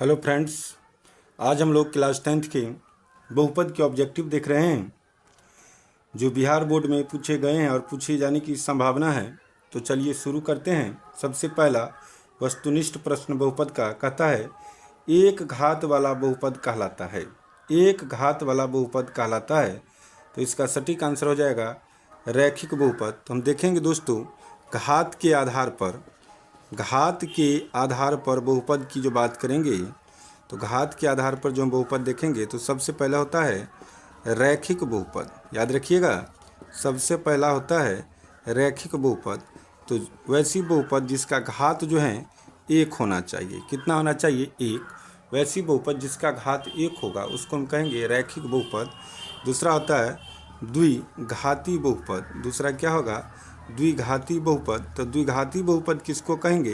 Hello friends, आज हम लोग क्लास 10th के बहुपद के ऑब्जेक्टिव देख रहे हैं जो बिहार बोर्ड में पूछे गए हैं और पूछे जाने की संभावना है। तो चलिए शुरू करते हैं। सबसे पहला वस्तुनिष्ठ प्रश्न बहुपद का कहता है एक घात वाला बहुपद कहलाता है। एक घात वाला बहुपद कहलाता है, तो इसका सटीक आंसर हो जाएगा रैखिक बहुपद। तो हम देखेंगे दोस्तों, घात के आधार पर बहुपद की जो बात करेंगे, तो घात के आधार पर जो हम बहुपद देखेंगे तो सबसे पहला होता है रैखिक बहुपद। याद रखिएगा, सबसे पहला होता है रैखिक बहुपद। तो वैसी बहुपद जिसका घात जो है एक होना चाहिए। कितना होना चाहिए? एक। वैसी बहुपद जिसका घात एक होगा उसको हम कहेंगे रैखिक बहुपद। दूसरा होता है द्विघाती बहुपद। दूसरा क्या होगा? द्विघाती बहुपद। तो द्विघाती बहुपद किसको कहेंगे?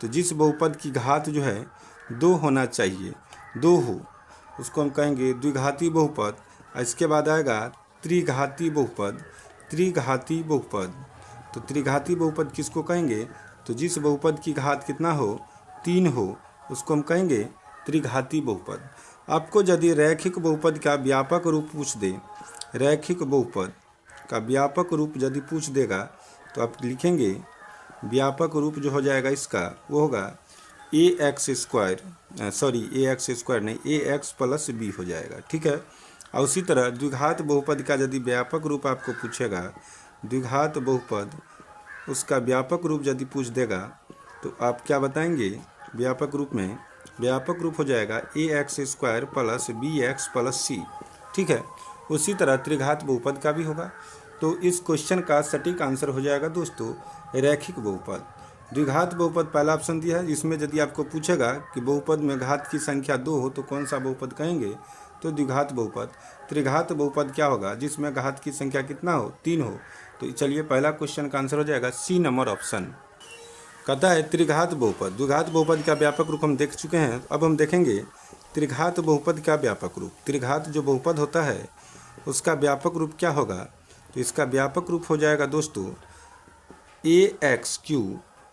तो जिस बहुपद की घात जो है दो होना चाहिए, दो हो, उसको हम कहेंगे द्विघाती बहुपद। इसके बाद आएगा त्रिघाती बहुपद। त्रिघाती बहुपद, तो त्रिघाती बहुपद किसको कहेंगे? तो जिस बहुपद की घात कितना हो? तीन हो, उसको हम कहेंगे त्रिघाती बहुपद। आपको यदि रैखिक बहुपद का व्यापक रूप पूछ दे, रैखिक बहुपद का व्यापक रूप यदि पूछ देगा तो आप लिखेंगे व्यापक रूप जो हो जाएगा इसका वो होगा ax स्क्वायर नहीं, ax प्लस b हो जाएगा। ठीक है। और उसी तरह द्विघात बहुपद का यदि व्यापक रूप आपको पूछेगा, द्विघात बहुपद उसका व्यापक रूप यदि पूछ देगा तो आप क्या बताएंगे? व्यापक रूप में व्यापक रूप हो जाएगा ax square plus bx plus c। ठीक है। उसी तरह त्रिघात बहुपद का भी होगा। तो इस क्वेश्चन का सटीक आंसर हो जाएगा दोस्तों रैखिक बहुपद। द्विघात बहुपद पहला ऑप्शन दिया है, जिसमें यदि आपको पूछेगा कि बहुपद में घात की संख्या दो हो तो कौन सा बहुपद कहेंगे? तो द्विघात बहुपद। त्रिघात बहुपद क्या होगा? जिसमें घात की संख्या कितना हो? तीन हो। तो चलिए पहला क्वेश्चन का आंसर हो जाएगा सी नंबर ऑप्शन। कहता है त्रिघात बहुपद। द्विघात बहुपद का व्यापक रूप हम देख चुके हैं, अब हम देखेंगे त्रिघात बहुपद का व्यापक रूप। त्रिघात जो बहुपद होता है उसका व्यापक रूप क्या होगा? तो इसका व्यापक रूप हो जाएगा दोस्तों ax³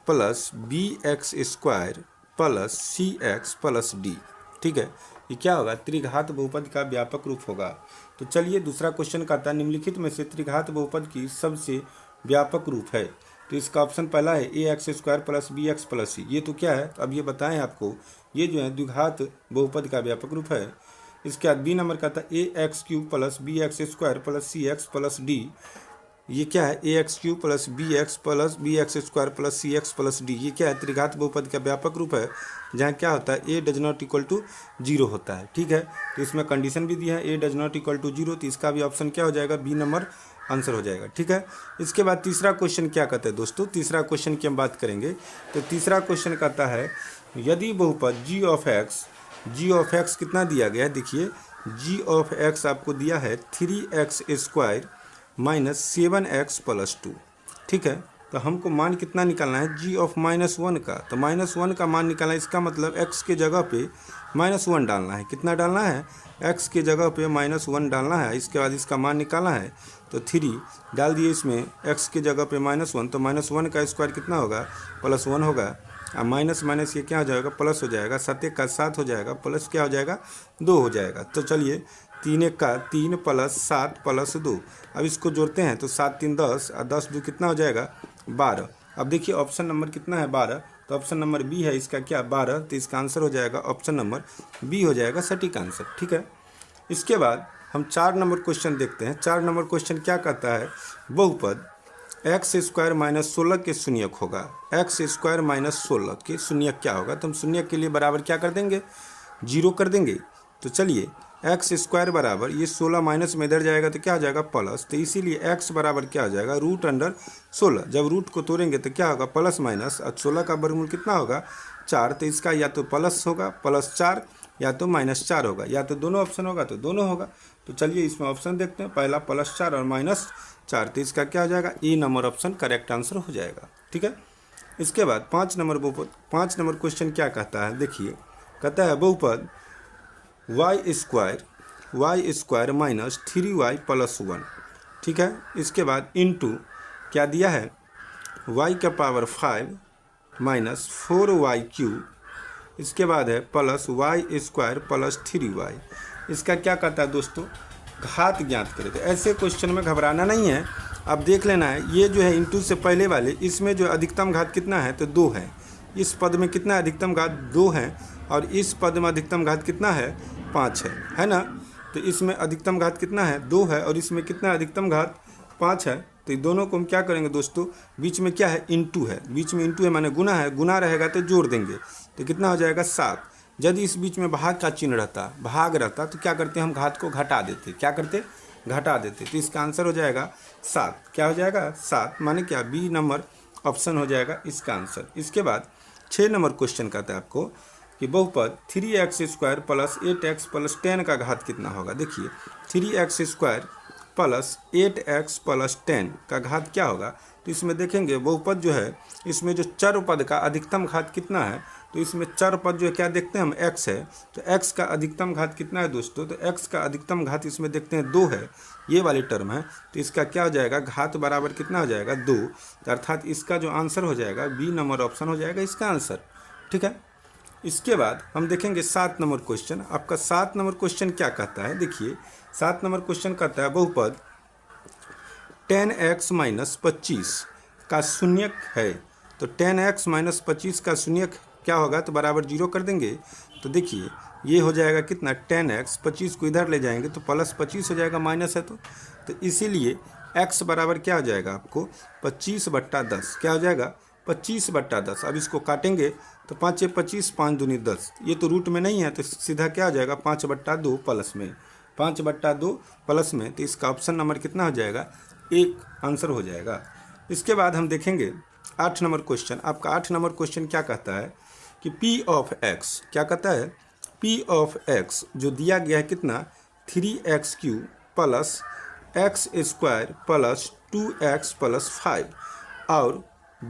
plus bx square plus cx plus d। ठीक है, ये क्या होगा? त्रिघात बहुपद का व्यापक रूप होगा। तो चलिए दूसरा क्वेश्चन कहता है निम्नलिखित में से त्रिघात बहुपद की सबसे व्यापक रूप है। तो इसका ऑप्शन पहला है ax square plus bx plus c। ये तो क्या है? अब ये बताएं आपको, ये जो है द्विघात बहुपद का व्यापक रूप है। इसके बाद बी नंबर कहता है ax³ plus bx square plus cx plus d। ये क्या है? ax³ plus bx square plus cx plus d। ये क्या है? त्रिघात बहुपद का व्यापक रूप है, जहाँ क्या होता है a does not equal to 0 होता है। ठीक है। तो इसमें कंडीशन भी दिया है a does not equal to 0, तो इसका भी ऑप्शन क्या हो जाएगा? बी नंबर आंसर हो जाएगा। ठीक है। इसके बाद तीसरा क्वेश्चन क्या कहते हैं दोस्तों? तीसरा क्वेश्चन की हम बात करेंगे। तो तीसरा क्वेश्चन कहता है यदि बहुपद g ऑफ x कितना दिया गया है? देखिए g ऑफ x आपको दिया है 3x square minus 7x plus 2। ठीक है। तो हमको मान कितना निकालना है? g ऑफ -1 का। तो -1 का मान निकालना है, इसका मतलब x के जगह पे -1 डालना है। कितना डालना है? x के जगह पे -1 डालना है। इसके बाद इसका मान निकालना है, तो 3 डाल दिए इसमें, x के जगह पे -1, तो -1 का स्क्वायर कितना होगा? +1 होगा। अब माइनस माइनस ये क्या हो जाएगा? प्लस हो जाएगा। 7 का 7 हो जाएगा, प्लस क्या हो जाएगा? 2 हो जाएगा। तो चलिए 3 का 3 प्लस 7 प्लस 2। अब इसको जोड़ते हैं तो 7 3 10 और 10 2 कितना हो जाएगा? 12। अब देखिए ऑप्शन नंबर कितना है? 12। तो ऑप्शन नंबर बी है इसका क्या? 12। तो इसका आंसर हो जाएगा ऑप्शन नंबर बी हो जाएगा सटीक आंसर। ठीक है। इसके बाद हम 4 नंबर क्वेश्चन देखते हैं। 4 नंबर क्वेश्चन क्या कहता है? बहुपद एक्स स्क्वायर माइनस 16 के शून्यक होगा। एक्स स्क्वायर माइनस 16 के शून्यक क्या होगा? तो हम शून्यक के लिए बराबर क्या कर देंगे? 0 कर देंगे। तो चलिए एक्स स्क्वायर बराबर ये 16 माइनस में इधर जाएगा तो क्या हो जाएगा? प्लस। तो इसीलिए एक्स बराबर क्या हो जाएगा? √16। जब रूट को तोड़ेंगे तो क्या होगा? Plus minus. और 16 का वर्गमूल कितना होगा? 4। तो इसका या तो प्लस होगा +4 या तो -4 होगा, या तो दोनों ऑप्शन होगा तो दोनों होगा। तो चलिए इसमें ऑप्शन देखते हैं, पहला +4 और -4। तो इसका क्या हो जाएगा? ए नंबर ऑप्शन करेक्ट आंसर हो जाएगा। ठीक है। इसके बाद 5 नंबर क्वेश्चन क्या कहता है? देखिए कहता है बहुपद y square minus 3y plus 1। ठीक है। इसके बाद इनटू क्या दिया है? y का पावर 5 माइनस 4y³ इसके बाद है plus Y square plus 3y। इसका क्या कहता है दोस्तों, घात ज्ञात करें। तो ऐसे क्वेश्चन में घबराना नहीं है, अब देख लेना है। ये जो है इंटू से पहले वाले, इसमें जो अधिकतम घात कितना है तो 2 है। इस पद में कितना अधिकतम घात 2 है और इस पद में अधिकतम घात कितना है 5 है ना। तो इसमें अधिकतम घात कितना है 2 है और इसमें कितना अधिकतम घात 5 है। तो दोनों को हम क्या करेंगे दोस्तों, बीच में क्या है इंटू है, बीच में इंटू है माने गुना है, गुना रहेगा तो जोड़ देंगे तो कितना हो जाएगा 7। यदि इस बीच में भाग का चिन्ह रहता, भाग रहता तो क्या करते हम घात को घटा देते, क्या करते घटा देते। तो इसका आंसर हो जाएगा 7। क्या हो जाएगा 7 माने क्या, बी नंबर ऑप्शन हो जाएगा इसका आंसर। इसके बाद 6 नंबर क्वेश्चन कहता है आपको कि बहुपद 3x square plus 8x plus 10 का घात कितना होगा। देखिए 3x square plus 8x plus 10 का घात क्या होगा। तो इसमें देखेंगे बहुपद जो है इसमें जो चर पद का अधिकतम घात कितना है, तो इसमें चर पद जो है क्या देखते हैं हम x है, तो x का अधिकतम घात कितना है दोस्तों, तो x का अधिकतम घात इसमें देखते हैं 2 है, ये वाली टर्म है। तो इसका क्या हो जाएगा, घात बराबर कितना हो जाएगा 2, अर्थात इसका जो आंसर हो जाएगा बी नंबर ऑप्शन हो जाएगा इसका आंसर। ठीक है, इसके बाद हम देखेंगे 7 नंबर क्वेश्चन। आपका 7 नंबर क्वेश्चन क्या कहता है, देखिए 7 नंबर क्वेश्चन कहता है बहुपद 10x माइनस 25 का शून्यक है। तो 10x माइनस 25 का शून्यक क्या होगा, तो बराबर 0 कर देंगे। तो देखिए ये हो जाएगा कितना 10x, 25 को इधर ले जाएंगे तो प्लस 25 हो जाएगा, माइनस है तो इसीलिए x बराबर क्या हो जाएगा आपको 25/10। क्या हो जाएगा 25/10। अब इसको काटेंगे तो 5 × 25 5 दूनी 10, ये तो रूट में नहीं है तो सीधा क्या हो जाएगा 5/2 प्लस में 5/2 प्लस में। तो इसका ऑप्शन नंबर कितना हो जाएगा 1 आंसर हो जाएगा। इसके बाद हम देखेंगे 8 नंबर क्वेश्चन। आपका 8 नंबर क्वेश्चन क्या कहता है कि P ऑफ x, क्या कहता है P ऑफ x जो दिया गया है कितना 3x³ plus x square plus 2x plus 5 और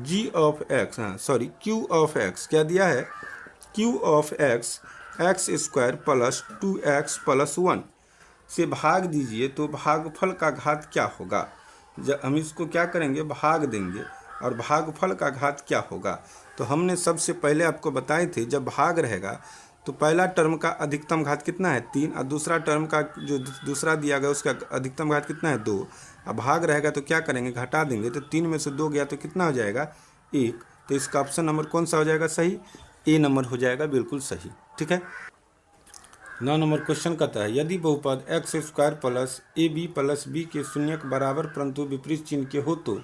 G ऑफ x, हाँ सॉरी Q ऑफ x क्या दिया है, Q of x x square plus 2x plus 1 से भाग दीजिए तो भागफल का घात क्या होगा। जब हम इसको क्या करेंगे भाग देंगे और भागफल का घात क्या होगा। तो हमने सबसे पहले आपको बताए थे जब भाग रहेगा तो पहला टर्म का अधिकतम घात कितना है 3 और दूसरा टर्म का जो दूसरा दिया गया उसका अधिकतम घात कितना है 2। अब भाग रहेगा तो क्या करेंगे घटा देंगे, तो 3 में से 2 गया तो कितना हो जाएगा 1। तो इसका ऑप्शन नंबर कौन सा हो जाएगा सही, ए नंबर हो जाएगा बिल्कुल सही। ठीक है, 9 नंबर क्वेश्चन कहता है यदि बहुपद x square plus ab plus b के शून्यक बराबर परंतु विपरीत चिन्ह के हो तो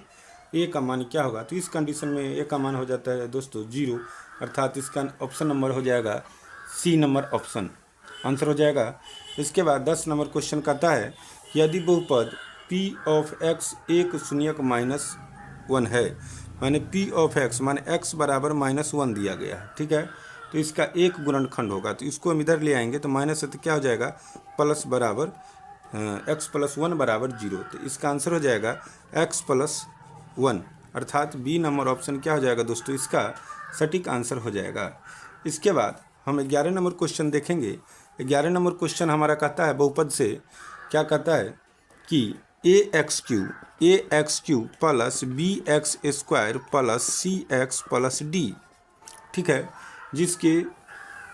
a का मान क्या होगा। तो इस कंडीशन में a का मान हो जाता है दोस्तों 0, अर्थात इसका ऑप्शन नंबर हो जाएगा सी नंबर ऑप्शन आंसर हो जाएगा। इसके बाद 10 नंबर क्वेश्चन कहता है यदि बहुपद p ऑफ x एक शून्यक माइनस 1 है, माने p ऑफ x माने x बराबर -1 दिया गया है। ठीक है, तो इसका एक गुणनखंड होगा तो इसको हम इधर ले आएंगे तो माइनस है तो क्या हो जाएगा प्लस बराबर x प्लस 1 बराबर 0। तो इसका आंसर हो जाएगा x प्लस 1, अर्थात बी नंबर ऑप्शन क्या हो जाएगा दोस्तों इसका सटीक आंसर हो जाएगा। इसके बाद हम 11 नंबर क्वेश्चन देखेंगे। 11 नंबर क्वेश्चन हमारा कहता है बहुपद से क्या कहता है कि ax³ plus bx square plus cx plus d, ठीक है, जिसके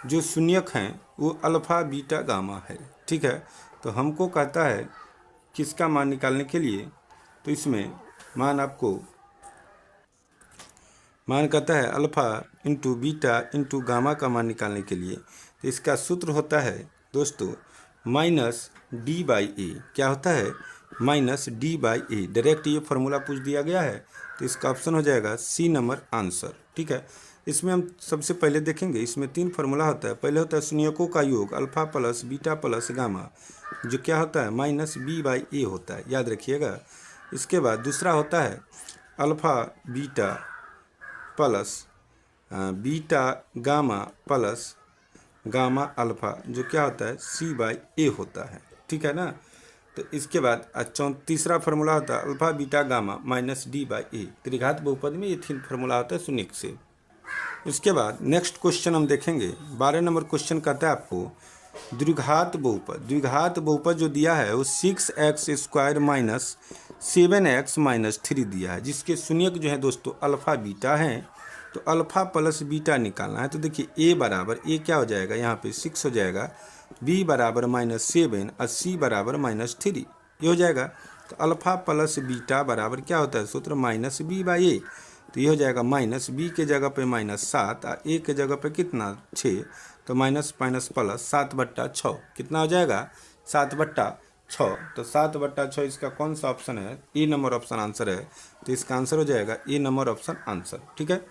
जो शून्यक हैं वो अल्फ़ा बीटा गामा है। ठीक है, तो हमको कहता है किसका मान निकालने के लिए, तो इसमें मान कहता है alpha into beta into gamma का मान निकालने के लिए। तो इसका सूत्र होता है दोस्तों -d/a। क्या होता है -d/a। डायरेक्ट ये फार्मूला पूछ दिया गया है तो इसका ऑप्शन हो जाएगा सी नंबर आंसर। ठीक है, इसमें हम सबसे पहले देखेंगे इसमें 3 फार्मूला होता है। पहले होता है शून्यकों का योग alpha plus beta plus gamma, जो क्या होता है -b/a होता है, याद रखिएगा। इसके बाद दूसरा होता है alpha beta plus beta gamma plus gamma alpha, जो क्या होता है c/a होता है। ठीक है ना, तो इसके बाद तीसरा फार्मूला होता है अल्फ़ा बीटा गामा -d/a। त्रिघात बहुपद में ये 3 फार्मूला होता है शून्यक से। इसके बाद नेक्स्ट क्वेश्चन हम देखेंगे 12 नंबर क्वेश्चन कहता है आपको द्विघात बहुपद जो दिया है वो 6x स्क्वायर -7x -3 दिया है, जिसके शून्यक जो है दोस्तों अल्फ़ा बीटा हैं। तो अल्फ़ा प्लस बीटा निकालना है। तो देखिए ए बराबर ए क्या हो जाएगा, यहाँ पे 6 हो जाएगा, बी बराबर -7 और सी बराबर -3, ये हो जाएगा। तो अल्फ़ा प्लस बीटा बराबर क्या होता है सूत्र, -b/a। तो ये हो जाएगा -b के जगह पे -7 और a के जगह पे कितना 6, तो माइनस माइनस प्लस 7/6 कितना हो जाएगा 7/6। तो 7/6 इसका कौन सा ऑप्शन है, ए नंबर ऑप्शन आंसर है। तो इसका आंसर हो जाएगा ए नंबर ऑप्शन आंसर। ठीक है।